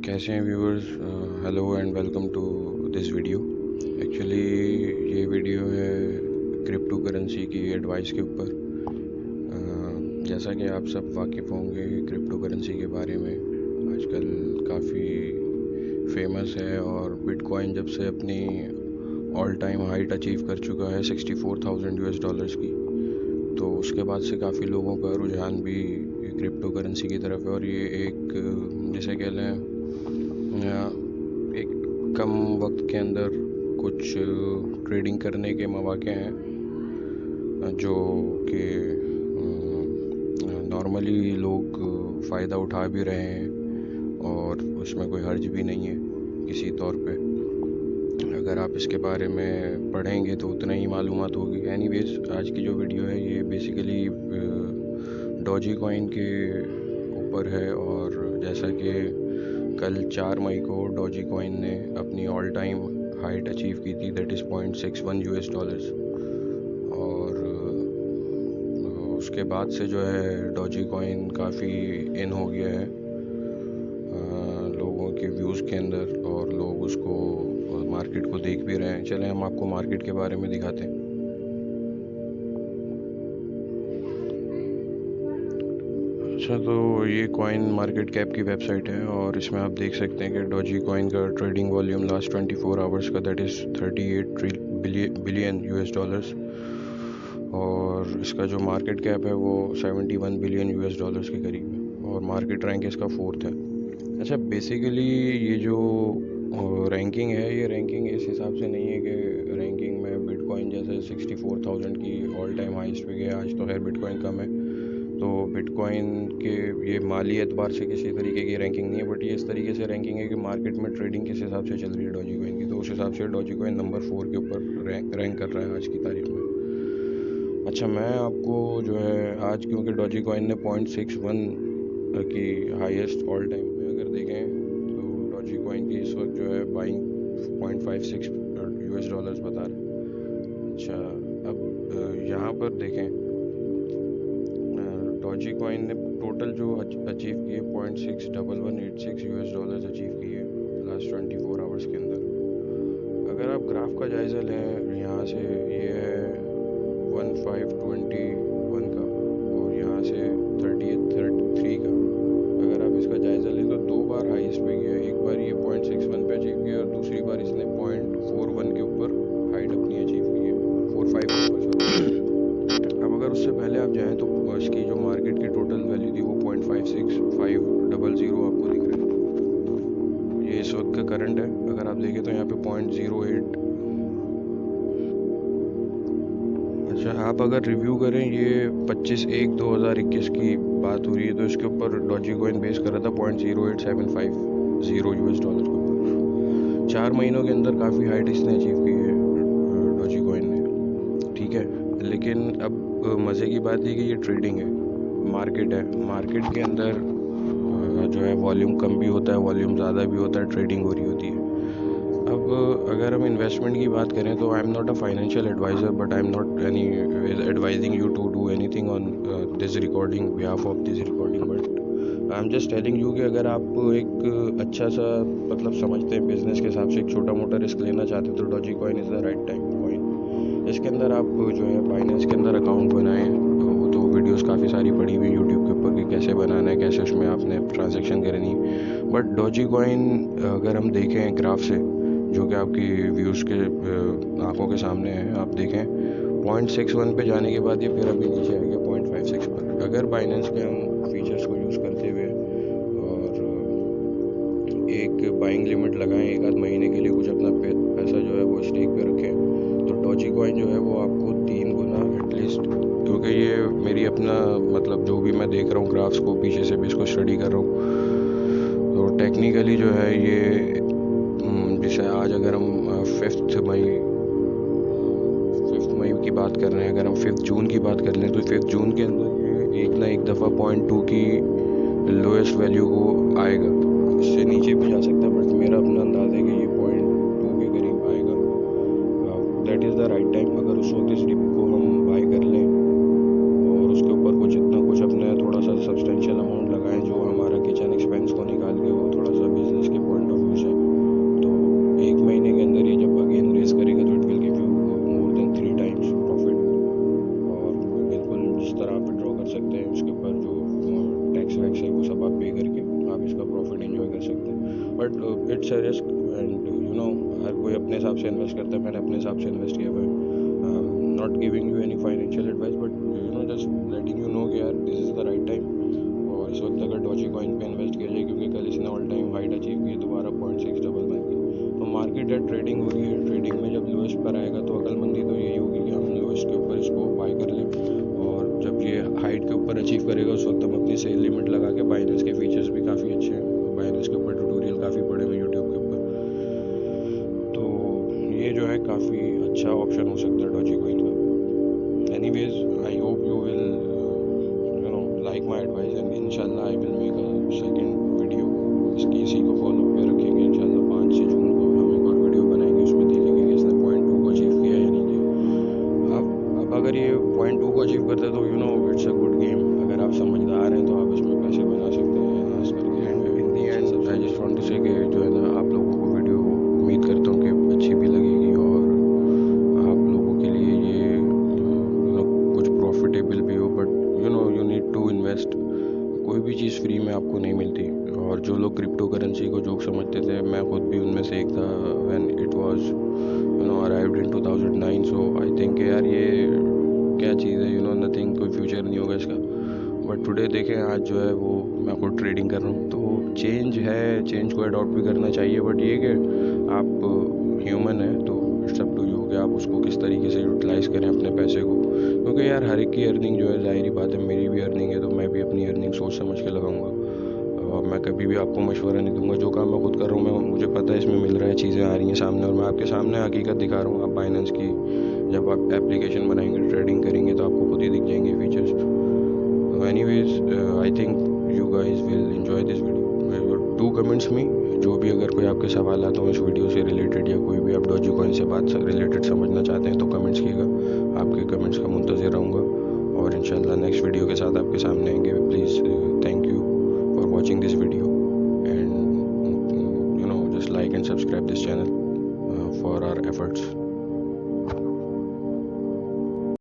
कैसे हैं viewers. Hello and welcome to this video. Actually ये वीडियो है क्रिप्टो करेंसी की एडवाइस के ऊपर। जैसा कि आप सब वाकिफ़ होंगे क्रिप्टो करेंसी के बारे में आजकल काफ़ी फेमस है, और बिटकॉइन जब से अपनी ऑल टाइम हाइट अचीव कर चुका है 64,000 यूएस डॉलर्स की, तो उसके बाद से काफ़ी लोगों का रुझान भी क्रिप्टो करेंसी की तरफ है। और ये एक जिसे कह लें एक कम वक्त के अंदर कुछ ट्रेडिंग करने के मौके हैं जो कि नॉर्मली लोग फ़ायदा उठा भी रहे हैं, और उसमें कोई हर्ज भी नहीं है किसी तौर पे। अगर आप इसके बारे में पढ़ेंगे तो उतना ही मालूमात होगी। एनीवेज, आज की जो वीडियो है ये बेसिकली डॉजीकॉइन के ऊपर है। और जैसा कि कल 4 मई को डॉजीकॉइन ने अपनी ऑल टाइम हाइट अचीव की थी, दैट इज़ 0.61 यूएस डॉलर्स। और उसके बाद से जो है डॉजीकॉइन काफ़ी इन हो गया है लोगों के व्यूज़ के अंदर, और लोग उसको मार्केट को देख भी रहे हैं। चलें हम आपको मार्केट के बारे में दिखाते हैं। अच्छा, तो ये कॉइन मार्केट कैप की वेबसाइट है, और इसमें आप देख सकते हैं कि डॉजी कॉइन का ट्रेडिंग वॉल्यूम लास्ट 24 आवर्स का that is 38 billion US dollars, और इसका जो मार्केट कैप है वो 71 बिलियन यूएस डॉलर्स के करीब है, और मार्केट रैंक इसका 4th है। अच्छा, बेसिकली ये जो रैंकिंग है, ये रैंकिंग इस हिसाब से नहीं है कि रैंकिंग में बिटकॉइन जैसे 64,000 की ऑल टाइम हाइस्ट पे गया। आज तो खैर बिटकॉइन कम है, तो बिटकॉइन के ये माली एतबार से किसी तरीके की रैंकिंग नहीं है, बट ये इस तरीके से रैंकिंग है कि मार्केट में ट्रेडिंग किस हिसाब से चल रही है डॉजीकॉइन की, तो उस हिसाब से डॉजीकॉइन नंबर 4 के ऊपर रैंक कर रहा है आज की तारीख में। अच्छा, मैं आपको जो है आज, क्योंकि डॉजीकॉइन ने 0.61 की हाईएस्ट ऑल टाइम में अगर देखें तो डॉजीकॉइन की इस वक्त जो है बाइंग 0.56 यूएस डॉलर्स बता रहे हैं। अच्छा, अब यहाँ पर देखें डॉजीकॉइन ने टोटल जो अचीव किए 0.61186 यूएस डॉलर्स अचीव किए लास्ट 24 आवर्स के अंदर। अगर आप ग्राफ का जायज़ा लें यहाँ से, ये है 1521 का, और यहाँ से 33 का। अगर आप इसका जायज़ा लें तो 2 बार हाईएस्ट पे गया है। एक बार ये 0.61 पे अचीव किया, और दूसरी बार इसने 0.41 के ऊपर हाइट अपनी अचीव की है, 45। अब अगर उससे पहले आप जाएँ तो इसकी जो मार्केट की टोटल वैल्यू थी वो 0.56500 आपको दिख रहा है। ये इस वक्त का करंट है। अगर आप देखें तो यहाँ पे 0.08। अच्छा, आप अगर रिव्यू करें, ये 25/1/2021 की बात हो रही है, तो इसके ऊपर डॉजीकॉइन बेस कर रहा था 0.08750 यूएस डॉलर के ऊपर। 4 महीनों के अंदर काफ़ी हाइट इसने अचीव की है डॉजीकॉइन ने, ठीक है। लेकिन अब मज़े की बात है कि ये ट्रेडिंग है, मार्केट है। मार्केट के अंदर जो है वॉल्यूम कम भी होता है, वॉल्यूम ज़्यादा भी होता है, ट्रेडिंग हो रही होती है। अब अगर हम इन्वेस्टमेंट की बात करें तो I am not a financial advisor, but I am not any advising you to do anything on this recording behalf of this recording, but I am just telling you कि अगर आप एक अच्छा सा मतलब समझते हैं बिजनेस के हिसाब से, एक छोटा मोटा रिस्क लेना चाहते हैं, तो Dogecoin is the right time coin. इसके अंदर आप जो है बाइनेंस के अंदर अकाउंट बनाएं, तो वीडियोस काफ़ी सारी पड़ी हुई यूट्यूब के ऊपर कि कैसे बनाना है, कैसे उसमें आपने ट्रांजैक्शन करनी है। बट डॉजीकॉइन अगर हम देखें ग्राफ से, जो कि आपकी व्यूज़ के आंखों के सामने है, आप देखें 0.61 पे जाने के बाद ये फिर अभी नीचे आ गया 0.56 पर। अगर बाइनेंस के हम फीचर्स को यूज़ करते हुए और एक बाइंग लिमिट लगाएं एक आध महीने के लिए, कुछ अपना पैसा जो है वो स्टेक पे रखें, तो डॉजीकॉइन जो है वो आपको 3 गुना एटलीस्ट, क्योंकि ये मेरी अपना मतलब जो भी मैं देख रहा हूँ ग्राफ्स को पीछे से भी इसको स्टडी कर रहा हूँ, तो टेक्निकली जो है ये जैसे आज अगर हम 5 मई की बात कर रहे हैं, अगर हम 5 जून की बात कर लें, तो 5 जून के अंदर ये एक ना एक दफ़ा 0.2 की लोएस्ट वैल्यू को आएगा। इससे नीचे भी जा सकता है, बट मेरा अपना अंदाज़ है कि ये 0.2 के करीब आएगा। That is the right time. अगर उस वक्त इस डिप को हम बाय कर लें और उसके ऊपर कुछ इतना कुछ अपने थोड़ा सा सब्सटेंशियल अमाउंट लगाएं, जो हमारा किचन एक्सपेंस को निकाल के वो थोड़ा सा बिजनेस के but it's a risk and हर कोई अपने हिसाब से इन्वेस्ट करता है। मैंने अपने हिसाब से इन्वेस्ट किया हुआ है। Not giving you any financial advice, but just letting you know कि यार this is the right time. और इस वक्त अगर डॉजी कॉइन पे इन्वेस्ट किया जाए, क्योंकि कल इसने ऑल टाइम हाइट अचीव की, दोबारा 0.6 डबल बन गई। तो मार्केट है, ट्रेडिंग हो रही है। ट्रेडिंग में जब लोएस्ट पर आएगा तो अकलमंदी तो यही होगी कि हम लोएस्ट के ऊपर इसको बाय कर लें, और जब ये हाइट के ऊपर अचीव करेगा उस वक्त हम अपनी सेल लिमिट लगा के, बाइनेंस के फीचर्स भी काफ़ी अच्छे हैं, बाइनेंस के ऊपर ट्यूटोरियल काफ़ी पड़े हुए यूट्यूब के ऊपर, तो ये जो है काफ़ी अच्छा ऑप्शन हो सकता है डॉजी कॉइन का। Anyways, I hope you will like my advice, and inshallah I will make a second video। इसकी इसी को फॉलो पे रखेंगे इंशाल्लाह। 5 जून को हम एक और वीडियो बनाएंगे, उसमें देखेंगे कि इसने 0.2 को अचीव किया या नहीं किया। अब अगर ये 0.2 को अचीव करते तो इट्स अ गुड गेम। अगर आप समझदार हैं तो आप इसमें पैसे बना सकते हैं खास करके। And in the end I just want to say कि जो है ना, आप लोगों को वीडियो उम्मीद करता हूँ कि अच्छी भी लगेगी, और आप लोगों के लिए ये कुछ प्रॉफिटेबल भी हो। But you need to invest. कोई भी चीज़ फ्री में आपको नहीं मिलती, और जो लोग क्रिप्टो करेंसी को जोक समझते थे, मैं खुद भी उनमें से एक था when it was arrived in 2009। So I think यार ये क्या चीज़ है, नथिंग, कोई फ्यूचर नहीं होगा इसका। बट टुडे देखें, आज जो है वो मैं खुद ट्रेडिंग कर रहा हूँ। तो चेंज है, चेंज को अडॉप्ट भी करना चाहिए, बट ये कि आप ह्यूमन है तो इट्स अप टू यू कि आप उसको किस तरीके से यूटिलाइज़ करें अपने पैसे को। क्योंकि यार हर एक की अर्निंग जो है, जाहिर बात है मेरी भी अर्निंग है, तो मैं भी अपनी अर्निंग सोच समझ के लगाऊंगा। और मैं कभी भी आपको मशवरा नहीं दूंगा। जो काम मैं खुद कर रहा हूँ, मैं मुझे पता है इसमें मिल रहा है, चीज़ें आ रही हैं सामने, और मैं आपके सामने हकीकत दिखा रहा हूँ। आप बाइनेंस की जब आप एप्लीकेशन बनाएंगे, ट्रेडिंग करेंगे, तो आपको खुद ही दिख जाएंगे features. Anyways, I think you guys will enjoy this video. Do comments me, जो भी अगर कोई आपके सवाल आते हो इस वीडियो से रिलेटेड, या कोई भी आप डॉजी कॉइन से बात रिलेटेड समझना चाहते हैं, तो कमेंट्स कीजिएगा। आपके कमेंट्स का मुंतज़िर रहूँगा, और इंशाल्लाह नेक्स्ट वीडियो के साथ आपके सामने आएंगे। Please, thank you.